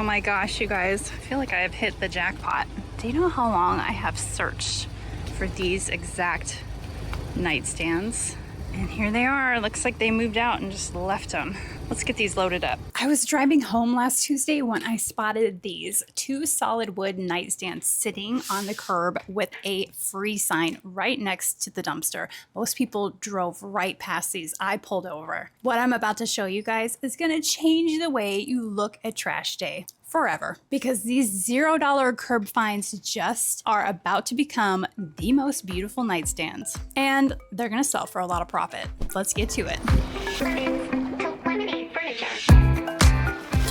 my gosh, you guys, I feel like I have hit the jackpot. Do you know how long I have searched for these exact nightstands? And here they are. Looks like they moved out and just left them. Let's get these loaded up. I was driving home last Tuesday when I spotted these 2 solid wood nightstands sitting on the curb with a free sign right next to the dumpster. Most people drove right past these. I pulled over. What I'm about to show you guys is gonna change the way you look at trash day forever, because these $0 curb finds just are about to become the most beautiful nightstands, and they're gonna sell for a lot of profit. Let's get to it.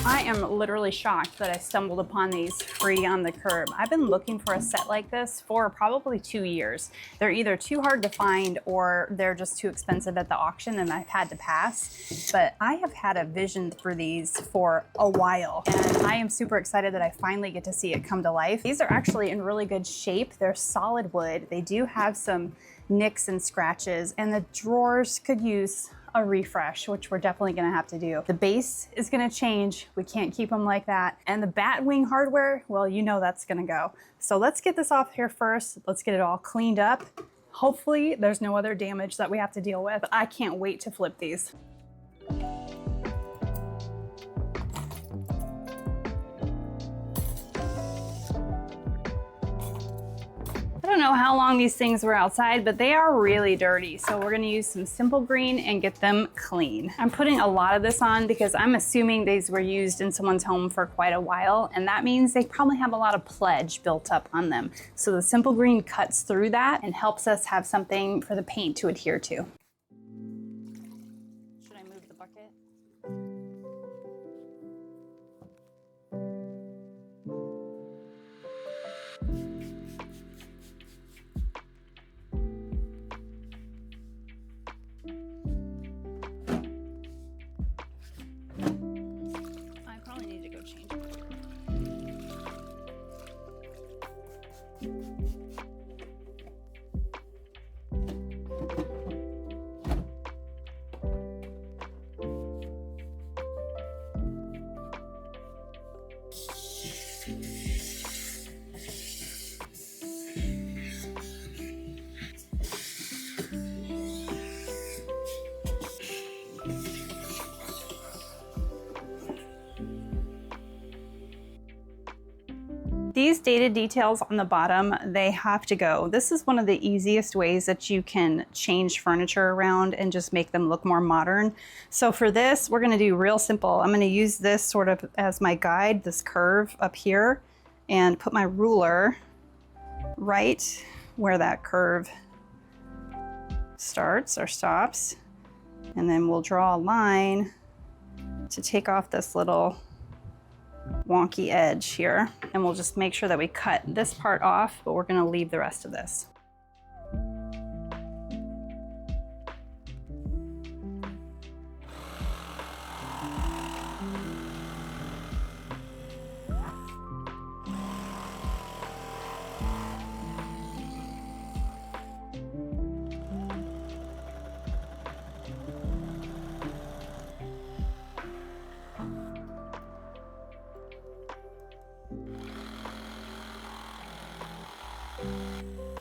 I am literally shocked that I stumbled upon these free on the curb. I've been looking for a set like this for probably 2 years. They're either too hard to find or they're just too expensive at the auction and I've had to pass. But I have had a vision for these for a while, and I am super excited that I finally get to see it come to life. These are actually in really good shape. They're solid wood. They do have some nicks and scratches, and the drawers could use a refresh, which we're definitely gonna have to do. The base is gonna change. We can't keep them like that. And the bat wing hardware, well, you know that's gonna go. So let's get this off here first. Let's get it all cleaned up. Hopefully there's no other damage that we have to deal with. I can't wait to flip these. I don't know how long these things were outside, but they are really dirty. So we're gonna use some simple green and get them clean. I'm putting a lot of this on because I'm assuming these were used in someone's home for quite a while, and that means they probably have a lot of pledge built up on them. So the simple green cuts through that and helps us have something for the paint to adhere to. Should I move the bucket? These dated details on the bottom, they have to go. This is one of the easiest ways that you can change furniture around and just make them look more modern. So for this, we're gonna do real simple. I'm gonna use this sort of as my guide, this curve up here, and put my ruler right where that curve starts or stops. And then we'll draw a line to take off this little wonky edge here, and we'll just make sure that we cut this part off, but we're going to leave the rest of this.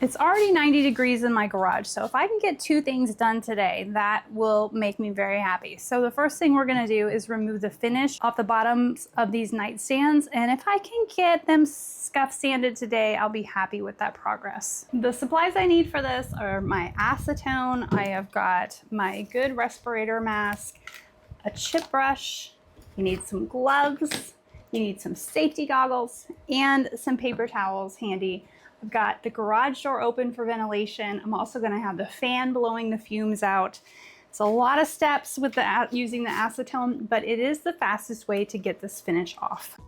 It's already 90 degrees in my garage, so if I can get 2 things done today, that will make me very happy. So the first thing we're gonna do is remove the finish off the bottoms of these nightstands, and if I can get them scuff sanded today, I'll be happy with that progress. The supplies I need for this are my acetone. I have got my good respirator mask, a chip brush, you need some gloves, you need some safety goggles, and some paper towels handy. I've got the garage door open for ventilation. I'm also gonna have the fan blowing the fumes out. It's a lot of steps with using the acetone, but it is the fastest way to get this finish off.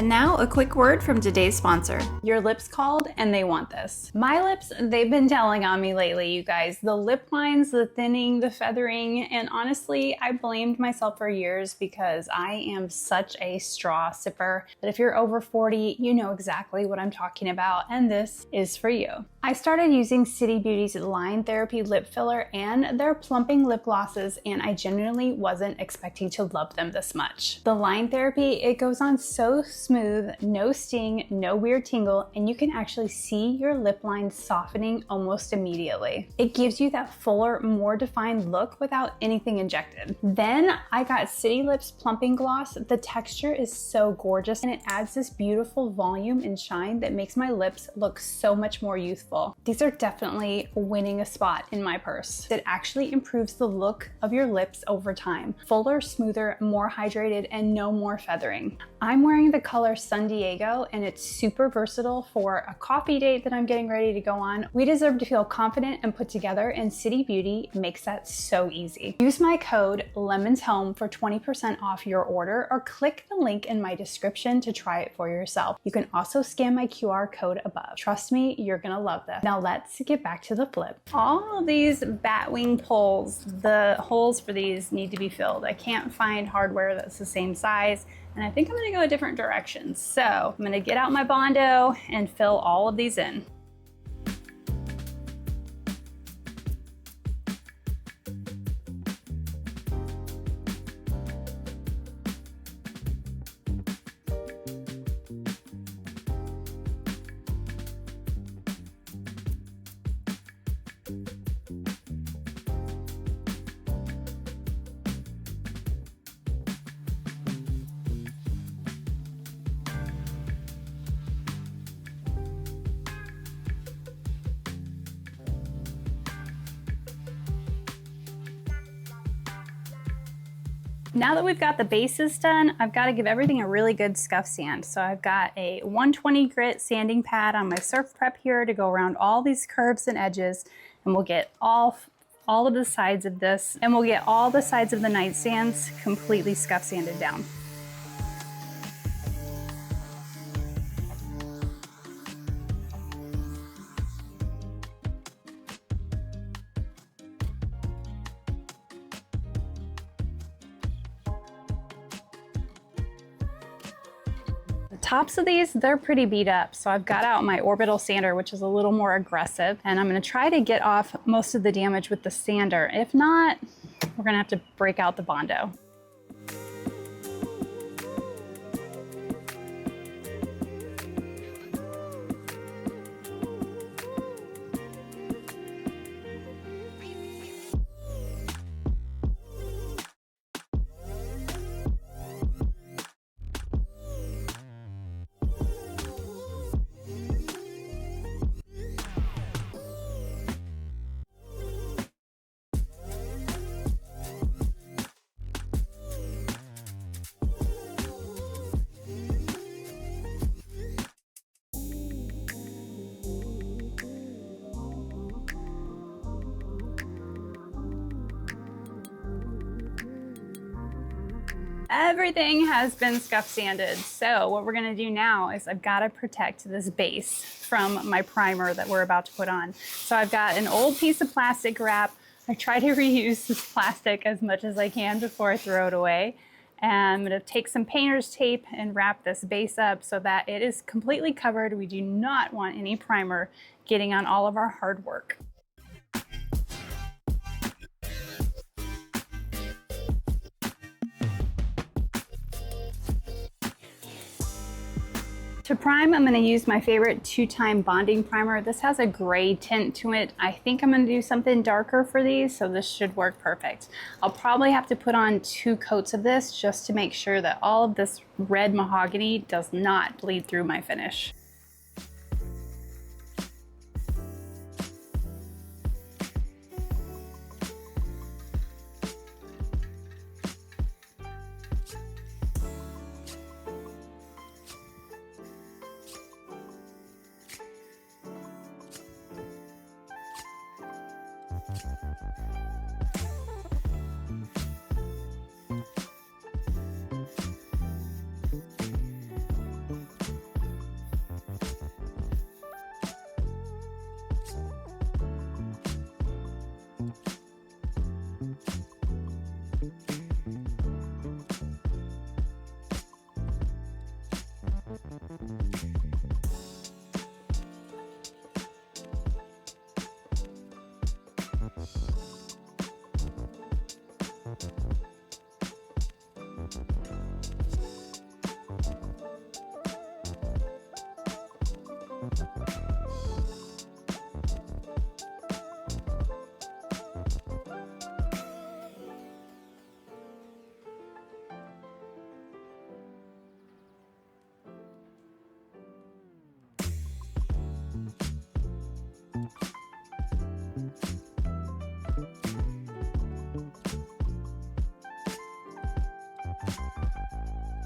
And now a quick word from today's sponsor. Your lips called and they want this. My lips, they've been telling on me lately, you guys. The lip lines, the thinning, the feathering, and honestly, I blamed myself for years because I am such a straw sipper. But if you're over 40, you know exactly what I'm talking about, and this is for you. I started using City Beauty's Line Therapy Lip Filler and their plumping lip glosses, and I genuinely wasn't expecting to love them this much. The Line Therapy, it goes on so smooth, no sting, no weird tingle, and you can actually see your lip lines softening almost immediately. It gives you that fuller, more defined look without anything injected. Then I got City Lips Plumping Gloss. The texture is so gorgeous and it adds this beautiful volume and shine that makes my lips look so much more youthful. These are definitely winning a spot in my purse. It actually improves the look of your lips over time. Fuller, smoother, more hydrated, and no more feathering. I'm wearing the color San Diego and it's super versatile for a coffee date that I'm getting ready to go on. We deserve to feel confident and put together, and City Beauty makes that so easy. Use my code LEMONSHOME for 20% off your order, or click the link in my description to try it for yourself. You can also scan my QR code above. Trust me, you're gonna love this. Now let's get back to the flip. All of these bat wing poles, the holes for these need to be filled. I can't find hardware that's the same size, and I think I'm gonna go a different direction. So I'm gonna get out my Bondo and fill all of these in. Now that we've got the bases done, I've got to give everything a really good scuff sand. So I've got a 120 grit sanding pad on my Surf Prep here to go around all these curves and edges, and we'll get all of the sides of this, and we'll get all the sides of the nightstands completely scuff sanded down. Tops of these, they're pretty beat up. So I've got out my orbital sander, which is a little more aggressive, and I'm gonna try to get off most of the damage with the sander. If not, we're gonna have to break out the Bondo. Everything has been scuff sanded. So what we're gonna do now is I've gotta protect this base from my primer that we're about to put on. So I've got an old piece of plastic wrap. I try to reuse this plastic as much as I can before I throw it away. And I'm gonna take some painter's tape and wrap this base up so that it is completely covered. We do not want any primer getting on all of our hard work. To prime, I'm going to use my favorite 2-time bonding primer. This has a gray tint to it. I think I'm going to do something darker for these, so this should work perfect. I'll probably have to put on 2 coats of this just to make sure that all of this red mahogany does not bleed through my finish.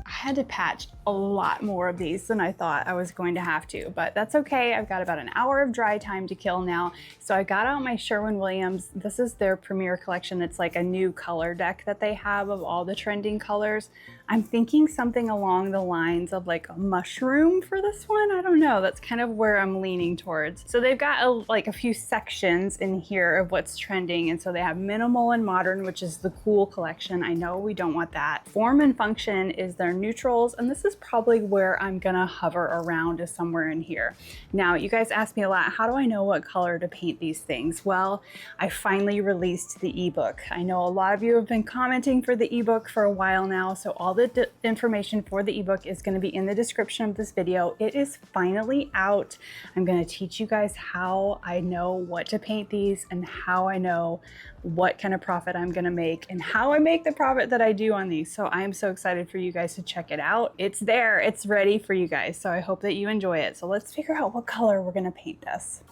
I had to patch a lot more of these than I thought I was going to have to, but that's okay. I've got about an hour of dry time to kill now. So I got out my Sherwin-Williams. This is their Premier collection. It's like a new color deck that they have of all the trending colors. I'm thinking something along the lines of like a mushroom for this one. I don't know. That's kind of where I'm leaning towards. So they've got like a few sections in here of what's trending. And so they have minimal and modern, which is the cool collection. I know we don't want that. Form and function is their neutrals. And this is probably where I'm gonna hover around, is somewhere in here. Now, you guys ask me a lot, how do I know what color to paint these things? Well, I finally released the ebook. I know a lot of you have been commenting for the ebook for a while now. So all the information for the ebook is going to be in the description of this video. It is finally out. I'm going to teach you guys how I know what to paint these and how I know what kind of profit I'm going to make and how I make the profit that I do on these. So I am so excited for you guys to check it out. It's there, it's ready for you guys. So I hope that you enjoy it. So let's figure out what color we're going to paint this.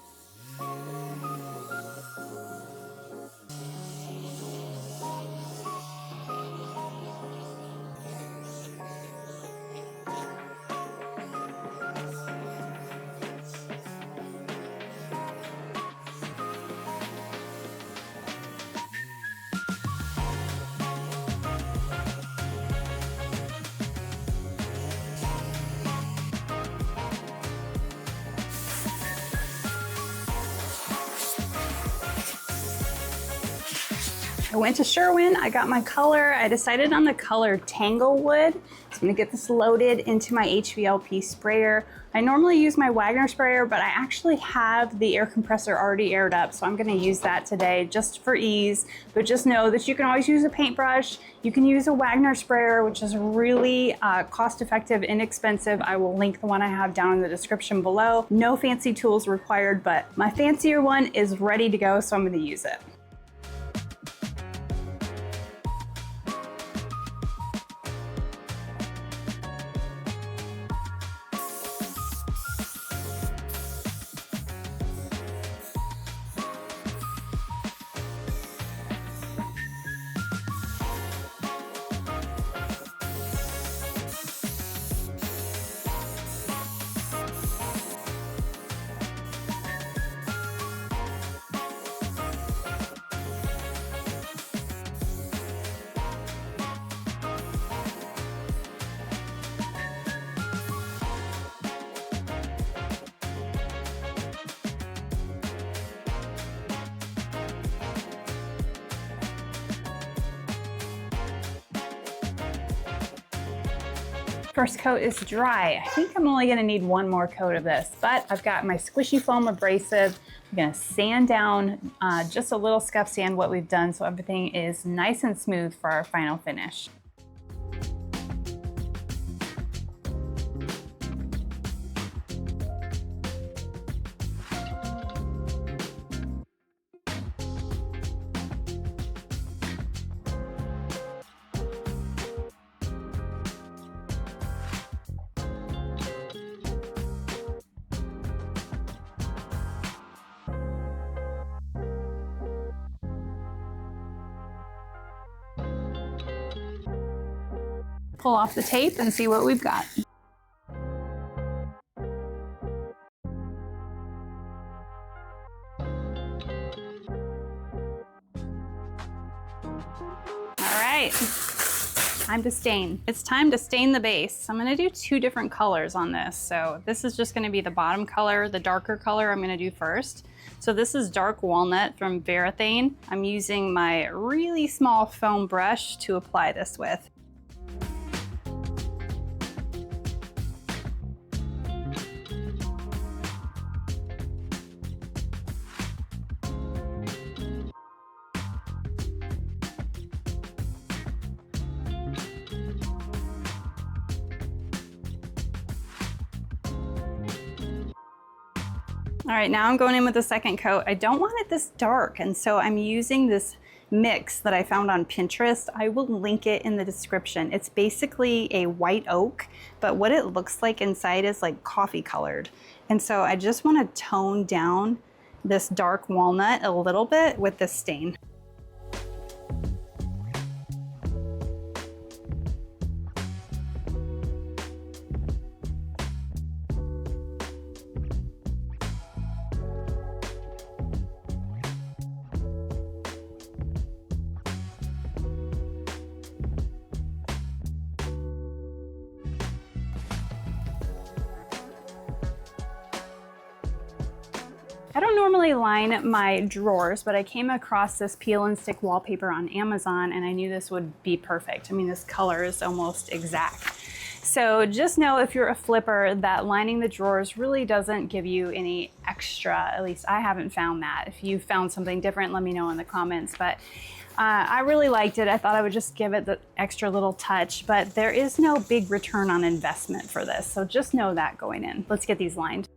I went to Sherwin, I got my color. I decided on the color Tanglewood. So I'm gonna get this loaded into my HVLP sprayer. I normally use my Wagner sprayer, but I actually have the air compressor already aired up, so I'm gonna use that today just for ease. But just know that you can always use a paintbrush. You can use a Wagner sprayer, which is really cost-effective, inexpensive. I will link the one I have down in the description below. No fancy tools required, but my fancier one is ready to go, so I'm gonna use it. First coat is dry. I think I'm only gonna need one more coat of this, but I've got my squishy foam abrasive. I'm gonna sand down just a little scuff sand what we've done so everything is nice and smooth for our final finish. Pull off the tape and see what we've got. All right, time to stain. It's time to stain the base. I'm gonna do two different colors on this. So this is just gonna be the bottom color, the darker color I'm gonna do first. So this is Dark Walnut from Varathane. I'm using my really small foam brush to apply this with. All right, now I'm going in with the second coat. I don't want it this dark, and so I'm using this mix that I found on Pinterest. I will link it in the description. It's basically a white oak, but what it looks like inside is like coffee colored. And so I just want to tone down this dark walnut a little bit with this stain. I don't normally line my drawers, but I came across this peel and stick wallpaper on Amazon and I knew this would be perfect. I mean, this color is almost exact. So just know if you're a flipper that lining the drawers really doesn't give you any extra, at least I haven't found that. If you found something different, let me know in the comments. But I really liked it. I thought I would just give it the extra little touch, but there is no big return on investment for this. So just know that going in. Let's get these lined.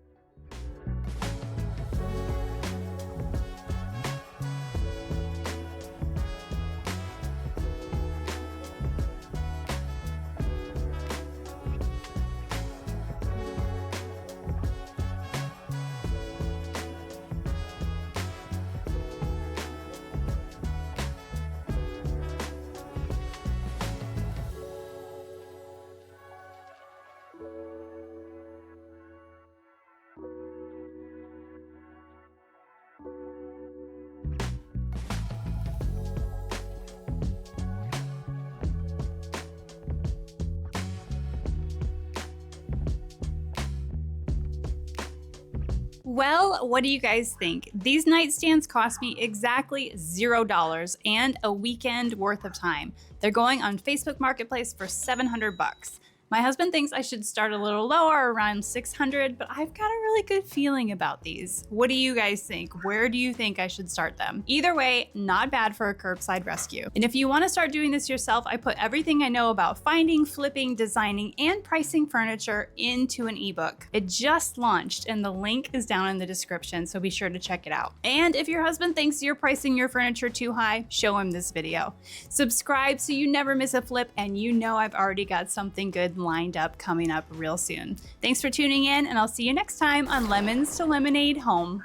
Well, what do you guys think? These nightstands cost me exactly $0 and a weekend worth of time. They're going on Facebook Marketplace for 700 bucks. My husband thinks I should start a little lower, around 600, but I've got a really good feeling about these. What do you guys think? Where do you think I should start them? Either way, not bad for a curbside rescue. And if you want to start doing this yourself, I put everything I know about finding, flipping, designing, and pricing furniture into an ebook. It just launched and the link is down in the description, so be sure to check it out. And if your husband thinks you're pricing your furniture too high, show him this video. Subscribe so you never miss a flip, and you know I've already got something good lined up coming up real soon. Thanks for tuning in, and I'll see you next time on Lemons to Lemonade Home.